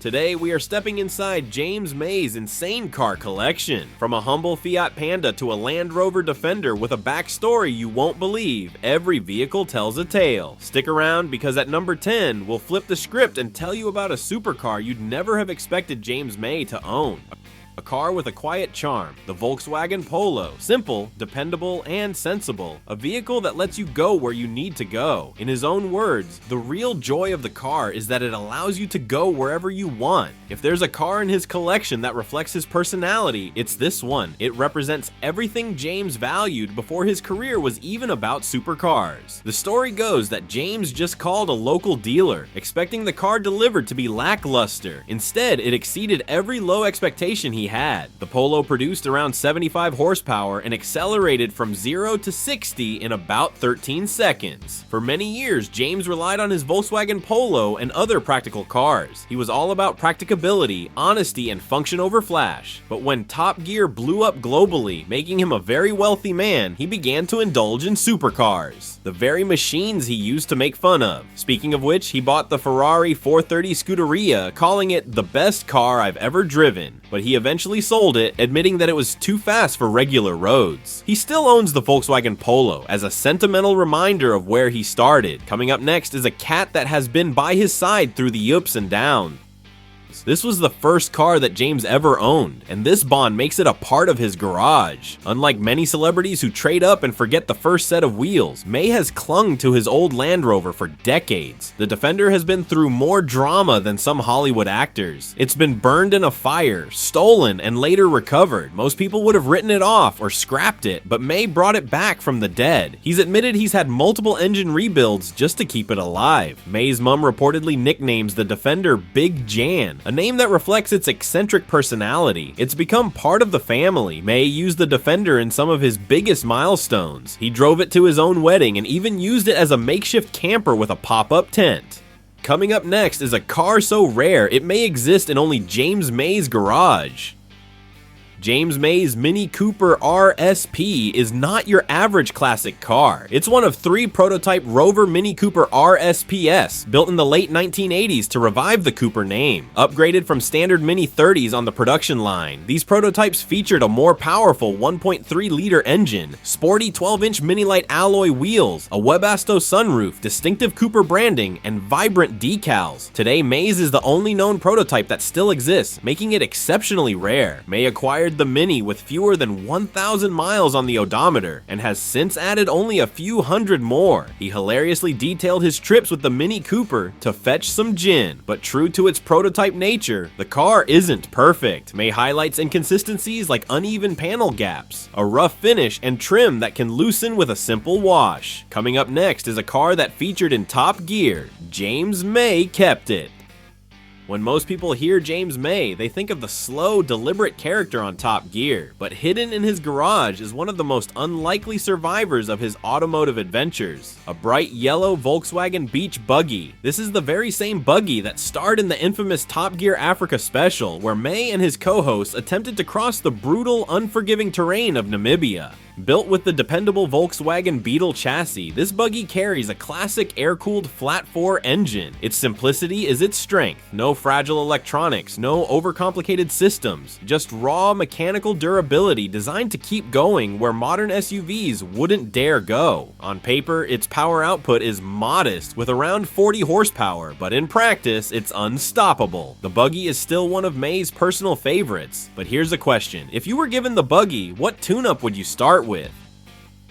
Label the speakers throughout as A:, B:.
A: Today, we are stepping inside James May's insane car collection. From a humble Fiat Panda to a Land Rover Defender with a backstory you won't believe, every vehicle tells a tale. Stick around because at number 10, we'll flip the script and tell you about a supercar you'd never have expected James May to own. A car with a quiet charm, the Volkswagen Polo. Simple, dependable, and sensible. A vehicle that lets you go where you need to go. In his own words, the real joy of the car is that it allows you to go wherever you want. If there's a car in his collection that reflects his personality, it's this one. It represents everything James valued before his career was even about supercars. The story goes that James just called a local dealer, expecting the car delivered to be lackluster. Instead, it exceeded every low expectation he had. The Polo produced around 75 horsepower and accelerated from 0 to 60 in about 13 seconds. For many years, James relied on his Volkswagen Polo and other practical cars. He was all about practicability, honesty, and function over flash. But when Top Gear blew up globally, making him a very wealthy man, he began to indulge in supercars, the very machines he used to make fun of. Speaking of which, he bought the Ferrari 430 Scuderia, calling it the best car I've ever driven. But he eventually sold it, admitting that it was too fast for regular roads. He still owns the Volkswagen Polo as a sentimental reminder of where he started. Coming up next is a cat that has been by his side through the ups and downs. This was the first car that James ever owned, and this bond makes it a part of his garage. Unlike many celebrities who trade up and forget the first set of wheels, May has clung to his old Land Rover for decades. The Defender has been through more drama than some Hollywood actors. It's been burned in a fire, stolen, and later recovered. Most people would have written it off or scrapped it, but May brought it back from the dead. He's admitted he's had multiple engine rebuilds just to keep it alive. May's mom reportedly nicknames the Defender Big Jan, a name that reflects its eccentric personality. It's become part of the family. May used the Defender in some of his biggest milestones. He drove it to his own wedding and even used it as a makeshift camper with a pop-up tent. Coming up next is a car so rare it may exist in only James May's garage. James May's Mini Cooper RSP is not your average classic car. It's one of 3 prototype Rover Mini Cooper RSPs, built in the late 1980s to revive the Cooper name. Upgraded from standard Mini 30s on the production line, these prototypes featured a more powerful 1.3-liter engine, sporty 12-inch Mini-Lite alloy wheels, a Webasto sunroof, distinctive Cooper branding, and vibrant decals. Today, May's is the only known prototype that still exists, making it exceptionally rare. May acquired the Mini with fewer than 1,000 miles on the odometer and has since added only a few hundred more. He hilariously detailed his trips with the Mini Cooper to fetch some gin, but true to its prototype nature, the car isn't perfect. May highlights inconsistencies like uneven panel gaps, a rough finish, and trim that can loosen with a simple wash. Coming up next is a car that featured in Top Gear. James May kept it. When most people hear James May, they think of the slow, deliberate character on Top Gear, but hidden in his garage is one of the most unlikely survivors of his automotive adventures, a bright yellow Volkswagen Beach buggy. This is the very same buggy that starred in the infamous Top Gear Africa special, where May and his co-hosts attempted to cross the brutal, unforgiving terrain of Namibia. Built with the dependable Volkswagen Beetle chassis, this buggy carries a classic air-cooled flat-4 engine. Its simplicity is its strength. No fragile electronics, no overcomplicated systems, just raw mechanical durability designed to keep going where modern SUVs wouldn't dare go. On paper, its power output is modest with around 40 horsepower, but in practice, it's unstoppable. The buggy is still one of May's personal favorites, but here's a question. If you were given the buggy, what tune-up would you start with?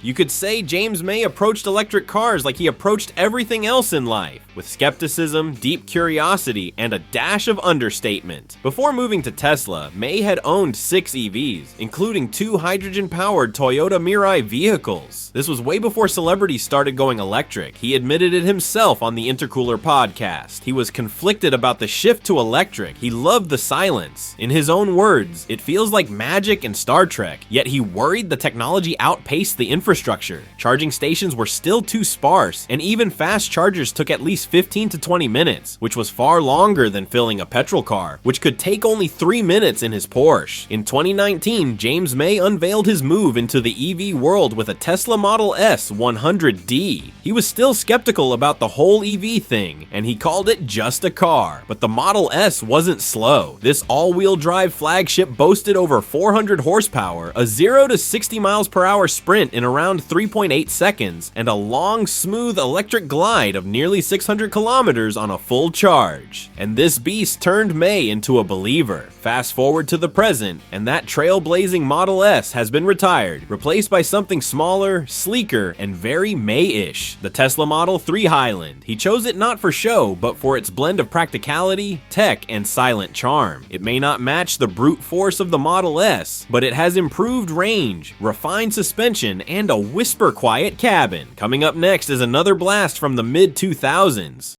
A: You could say James May approached electric cars like he approached everything else in life, with skepticism, deep curiosity, and a dash of understatement. Before moving to Tesla, May had owned 6 EVs, including 2 hydrogen-powered Toyota Mirai vehicles. This was way before celebrities started going electric. He admitted it himself on the Intercooler podcast. He was conflicted about the shift to electric. He loved the silence. In his own words, it feels like magic in Star Trek, yet he worried the technology outpaced the infrastructure infrastructure. Charging stations were still too sparse, and even fast chargers took at least 15 to 20 minutes, which was far longer than filling a petrol car, which could take only 3 minutes in his Porsche. In 2019, James May unveiled his move into the EV world with a Tesla Model S 100D. He was still skeptical about the whole EV thing, and he called it just a car. But the Model S wasn't slow. This all-wheel drive flagship boasted over 400 horsepower, a 0 to 60 miles per hour sprint in around 3.8 seconds, and a long, smooth electric glide of nearly 600 kilometers on a full charge. And this beast turned May into a believer. Fast forward to the present, and that trailblazing Model S has been retired, replaced by something smaller, sleeker, and very May-ish, the Tesla Model 3 Highland. He chose it not for show, but for its blend of practicality, tech, and silent charm. It may not match the brute force of the Model S, but it has improved range, refined suspension, and a whisper-quiet cabin. Coming up next is another blast from the mid-2000s.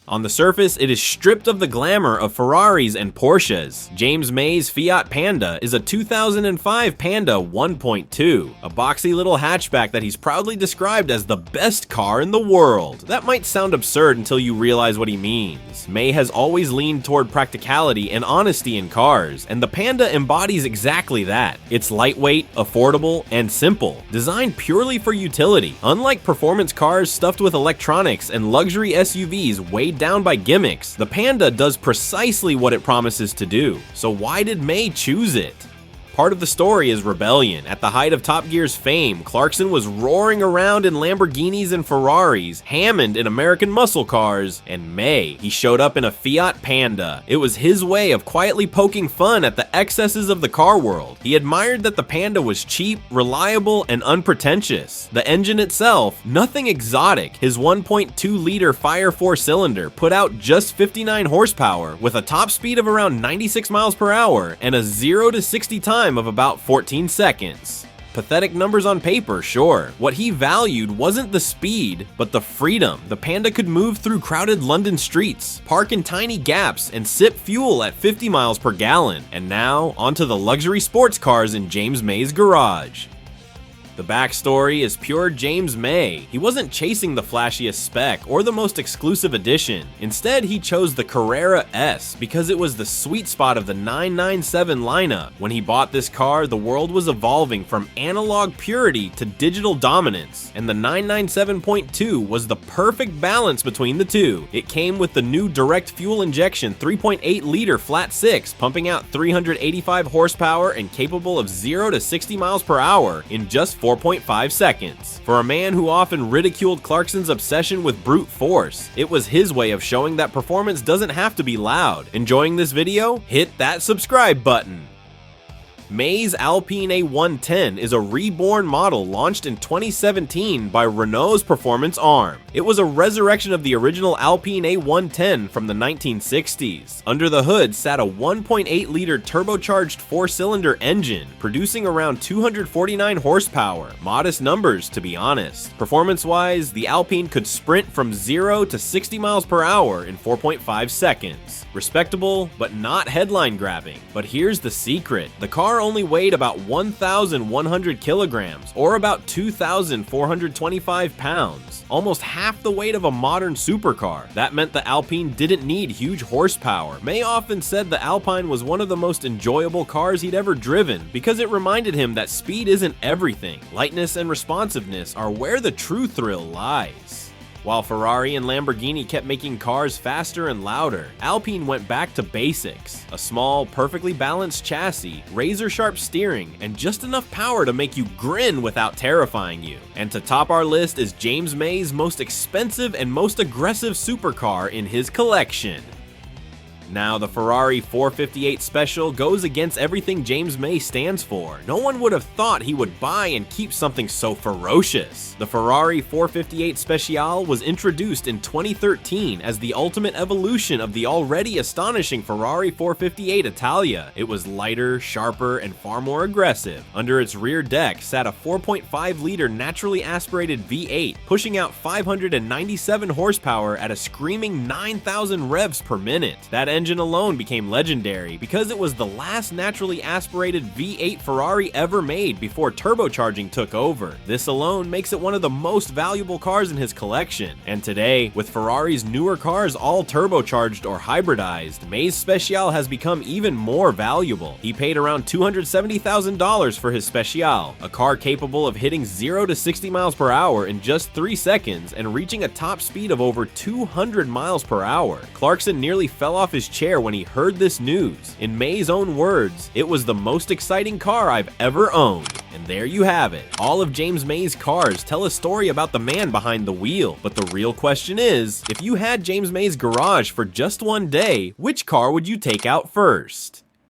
A: On the surface, it is stripped of the glamour of Ferraris and Porsches. James May's Fiat Panda is a 2005 Panda 1.2, a boxy little hatchback that he's proudly described as the best car in the world. That might sound absurd until you realize what he means. May has always leaned toward practicality and honesty in cars, and the Panda embodies exactly that. It's lightweight, affordable, and simple, designed purely for utility. Unlike performance cars stuffed with electronics and luxury SUVs weighed down by gimmicks, the Panda does precisely what it promises to do. So why did May choose it? Part of the story is rebellion. At the height of Top Gear's fame, Clarkson was roaring around in Lamborghinis and Ferraris, Hammond in American muscle cars, and May, he showed up in a Fiat Panda. It was his way of quietly poking fun at the excesses of the car world. He admired that the Panda was cheap, reliable, and unpretentious. The engine itself, nothing exotic. His 1.2-liter Fire 4-cylinder put out just 59 horsepower, with a top speed of around 96 miles per hour and a 0 to 60 time of about 14 seconds. Pathetic numbers on paper, sure. What he valued wasn't the speed, but the freedom. The Panda could move through crowded London streets, park in tiny gaps, and sip fuel at 50 miles per gallon. And now, onto the luxury sports cars in James May's garage. The backstory is pure James May. He wasn't chasing the flashiest spec or the most exclusive edition. Instead, he chose the Carrera S because it was the sweet spot of the 997 lineup. When he bought this car, the world was evolving from analog purity to digital dominance, and the 997.2 was the perfect balance between the two. It came with the new direct fuel injection 3.8-liter flat 6, pumping out 385 horsepower and capable of 0 to 60 miles per hour in just 4.5 seconds. For a man who often ridiculed Clarkson's obsession with brute force, it was his way of showing that performance doesn't have to be loud. Enjoying this video? Hit that subscribe button. May's Alpine A110 is a reborn model launched in 2017 by Renault's performance arm. It was a resurrection of the original Alpine A110 from the 1960s. Under the hood sat a 1.8-liter turbocharged 4-cylinder engine, producing around 249 horsepower. Modest numbers, to be honest. Performance-wise, the Alpine could sprint from 0 to 60 miles per hour in 4.5 seconds. Respectable, but not headline-grabbing. But here's the secret. The car only weighed about 1,100 kilograms, or about 2,425 pounds, almost half the weight of a modern supercar. That meant the Alpine didn't need huge horsepower. May often said the Alpine was one of the most enjoyable cars he'd ever driven because it reminded him that speed isn't everything. Lightness and responsiveness are where the true thrill lies. While Ferrari and Lamborghini kept making cars faster and louder, Alpine went back to basics. A small, perfectly balanced chassis, razor-sharp steering, and just enough power to make you grin without terrifying you. And to top our list is James May's most expensive and most aggressive supercar in his collection. Now, the Ferrari 458 Special goes against everything James May stands for. No one would have thought he would buy and keep something so ferocious. The Ferrari 458 Speciale was introduced in 2013 as the ultimate evolution of the already astonishing Ferrari 458 Italia. It was lighter, sharper, and far more aggressive. Under its rear deck sat a 4.5-liter naturally aspirated V8, pushing out 597 horsepower at a screaming 9,000 revs per minute. That engine alone became legendary because it was the last naturally aspirated V8 Ferrari ever made before turbocharging took over. This alone makes it one of the most valuable cars in his collection. And today, with Ferrari's newer cars all turbocharged or hybridized, May's Speciale has become even more valuable. He paid around $270,000 for his Speciale, a car capable of hitting 0 to 60 miles per hour in just 3 seconds and reaching a top speed of over 200 miles per hour. Clarkson nearly fell off his chair when he heard this news. In May's own words, "It was the most exciting car I've ever owned." And there you have it. All of James May's cars tell a story about the man behind the wheel. But the real question is, if you had James May's garage for just one day, which car would you take out first?